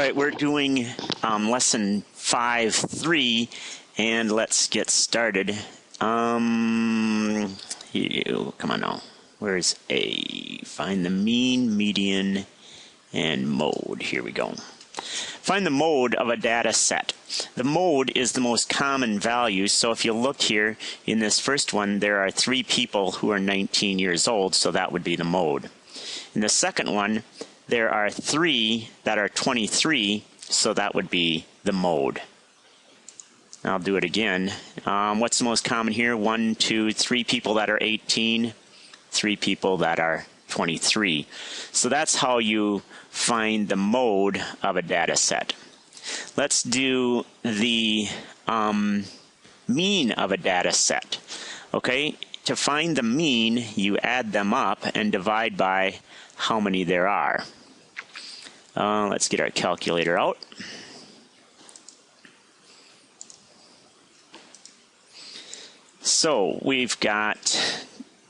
right, we're doing lesson 5.3, and let's get started. Come on now. Where's A? Find the mean, median, and mode. Here we go. Find the mode of a data set. The mode is the most common value, so if you look here in this first one, there are 3 people who are 19 years old, so that would be the mode. In the second one, there are 3 that are 23, so that would be the mode. I'll do it again. What's the most common here? 1, 2, 3 people that are 18, 3 people that are 23. So that's how you find the mode of a data set. Let's do the mean of a data set. Okay, to find the mean, you add them up and divide by how many there are. Let's get our calculator out. So we've got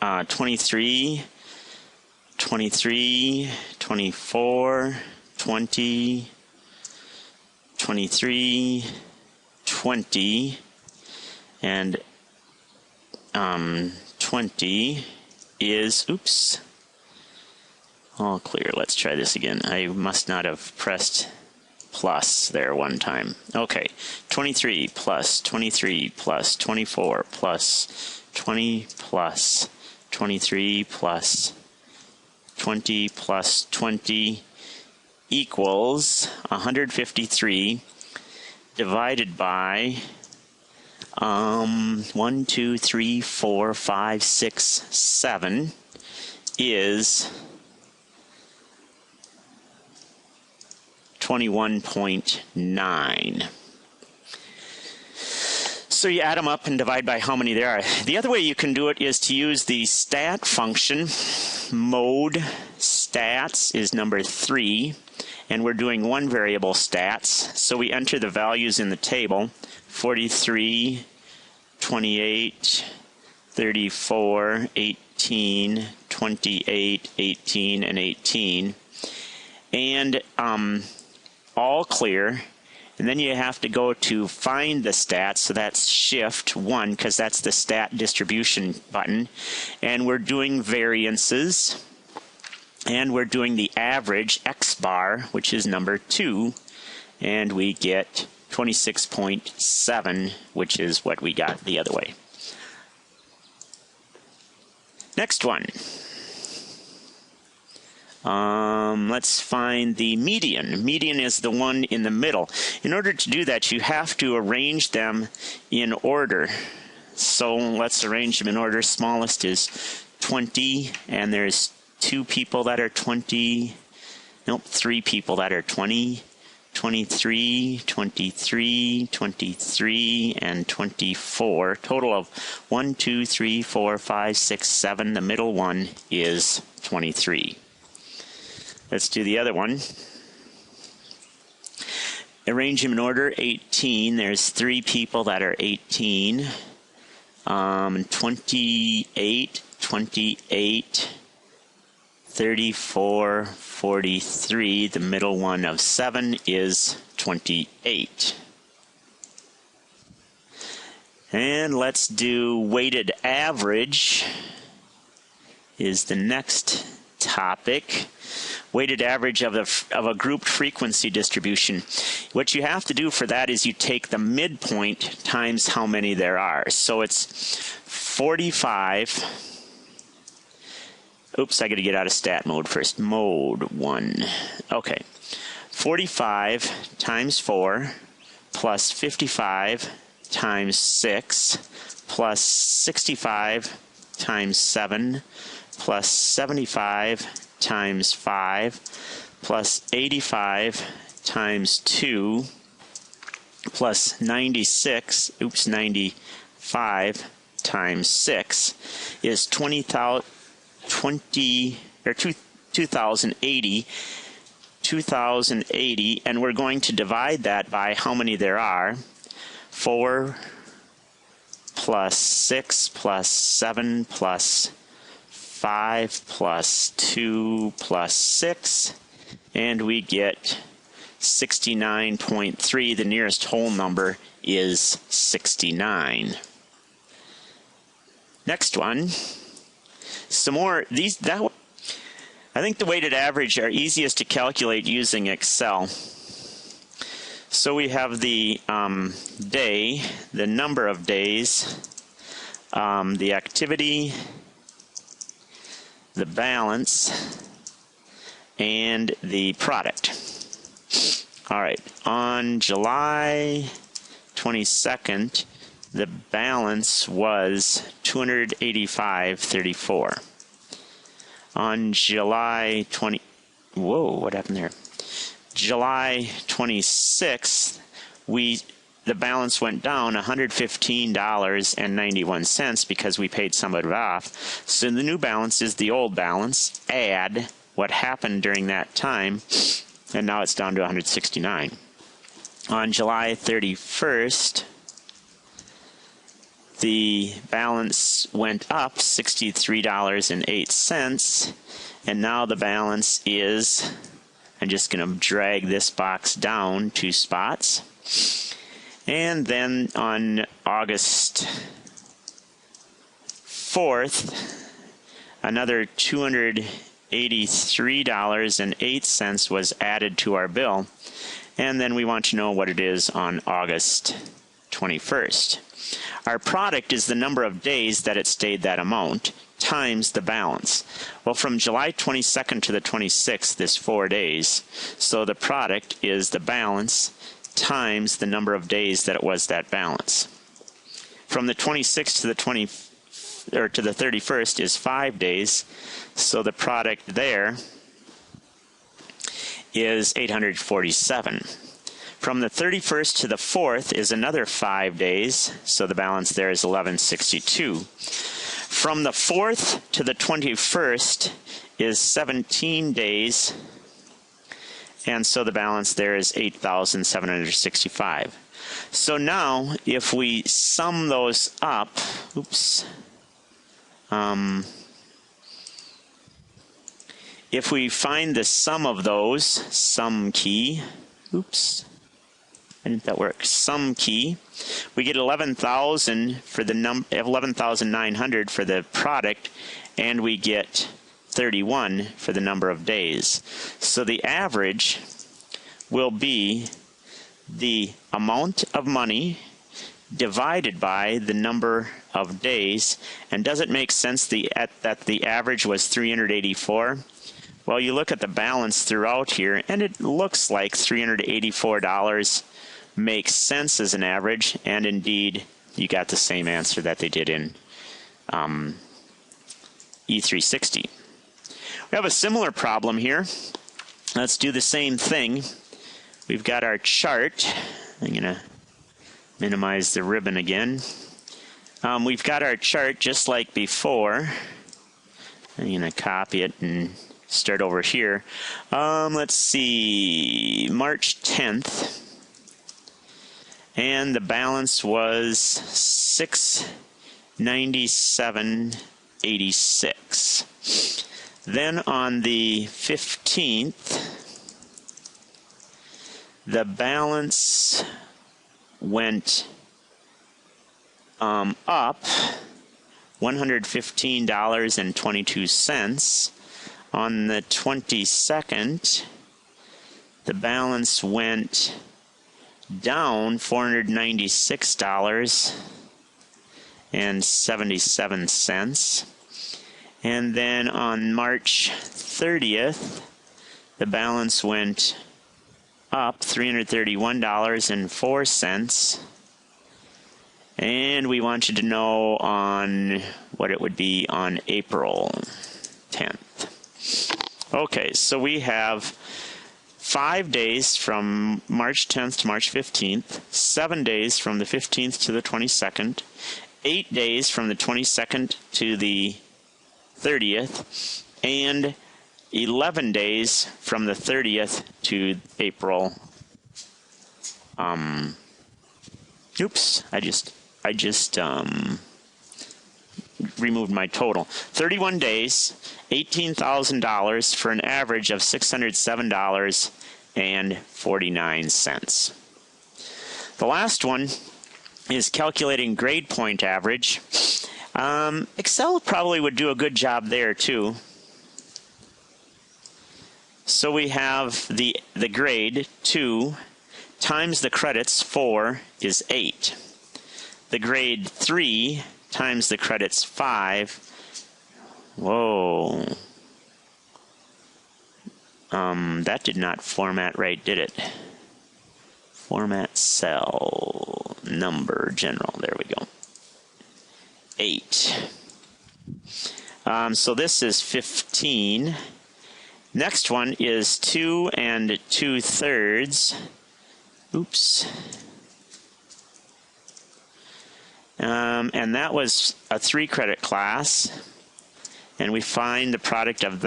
23, 23, 24, 20, 23, 20, and 20 is, oops, all clear. Let's try this again. I must not have pressed plus there one time. Okay, 23 plus 23 plus 24 plus 20 plus 23 plus 20 plus 20 equals 153 divided by 1, 2, 3, 4, 5, 6, 7 is 21.9. So you add them up and divide by how many there are. The other way you can do it is to use the stat function. Mode stats is number 3, and we're doing one variable stats. So we enter the values in the table: 43, 28, 34, 18, 28, 18, and 18. And all clear. And then you have to go to find the stats, so that's shift 1 because that's the stat distribution button. And we're doing variances, and we're doing the average X bar, which is number 2, and we get 26.7, which is what we got the other way. Next one. Let's find the median. Median is the one in the middle. In order to do that, you have to arrange them in order. So let's arrange them in order. Smallest is 20, and there's 2 people that are 20. Nope, 3 people that are 20. 23, 23, 23, and 24. Total of 1, 2, 3, 4, 5, 6, 7. The middle one is 23. Let's do the other one. Arrange them in order. 18. There's 3 people that are 18. 28, 28, 34, 43. The middle one of 7 is 28. And let's do weighted average is the next topic. Weighted average of a grouped frequency distribution. What you have to do for that is you take the midpoint times how many there are. So it's 45. Oops, I got to get out of stat mode first. Mode 1. Okay. 45 times 4 plus 55 times 6 plus 65 times 7 plus 75 times 5 plus 85 times 2 plus 95 times 6 is 2080, and we're going to divide that by how many there are. 4 plus 6 plus 7 plus 5 plus 2 plus 6, and we get 69.3. The nearest whole number is 69. Next one. Some more. I think the weighted average are easiest to calculate using Excel. So we have the day, the number of days, the activity, the balance, and the product. All right, on July 22nd, the balance was $285.34. On July 20, whoa, what happened there? July 26th, the balance went down $115.91 because we paid some of it off. So the new balance is the old balance. Add what happened during that time, and now it's down to $169. On July 31st, the balance went up $63.08, and now the balance is, I'm just going to drag this box down 2 spots. And then on August 4th, another $283.08 was added to our bill. And then we want to know what it is on August 21st. Our product is the number of days that it stayed that amount times the balance. Well, from July 22nd to the 26th is 4 days. So the product is the balance times the number of days that it was that balance. From the 26th to the 31st is 5 days. So the product there is 847. From the 31st to the 4th is another 5 days, so the balance there is 1162. From the 4th to the 21st is 17 days, and so the balance there is 8,765. So now, if we sum those up, if we find the sum of those, sum key, why didn't that work? Sum key. We get 11,000 for the 11,900 for the product, and we get 31 for the number of days. So the average will be the amount of money divided by the number of days. And does it make sense that the average was 384? Well, you look at the balance throughout here, and it looks like $384 makes sense as an average, and indeed, you got the same answer that they did in E360. We have a similar problem here. Let's do the same thing. We've got our chart. I'm going to minimize the ribbon again. We've got our chart just like before. I'm going to copy it and start over here. Let's see, March 10th. And the balance was $697.86. Then on the 15th, the balance went up $115.22. On the 22nd, the balance went down $496.77. And then on March 30th, the balance went up $331.04. And we want you to know on what it would be on April 10th. Okay, so we have 5 days from March 10th to March 15th, 7 days from the 15th to the 22nd, 8 days from the 22nd to the 30th, and 11 days from the 30th to April. Oops, I just removed my total. 31 days, $18,000 for an average of $607.86. and 49 cents. The last one is calculating grade point average. Excel probably would do a good job there too. So we have the grade 2 times the credits 4 is 8. The grade 3 times the credits 5. Whoa. That did not format right, did it? Format cell, number, general, there we go. 8. So this is 15. Next one is 2 2/3. Oops. And that was a 3-credit class. And we find the product of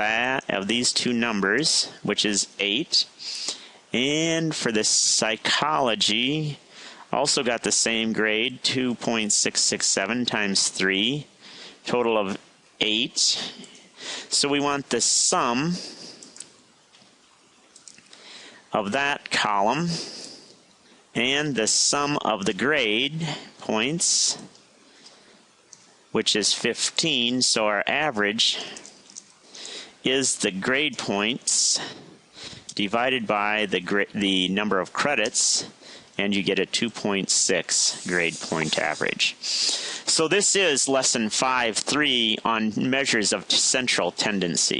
these two numbers, which is 8. And for the psychology, also got the same grade, 2.667 times 3, total of 8. So we want the sum of that column and the sum of the grade points, which is 15. So our average is the grade points divided by the number of credits, and you get a 2.6 grade point average. So this is lesson 5.3 on measures of central tendency.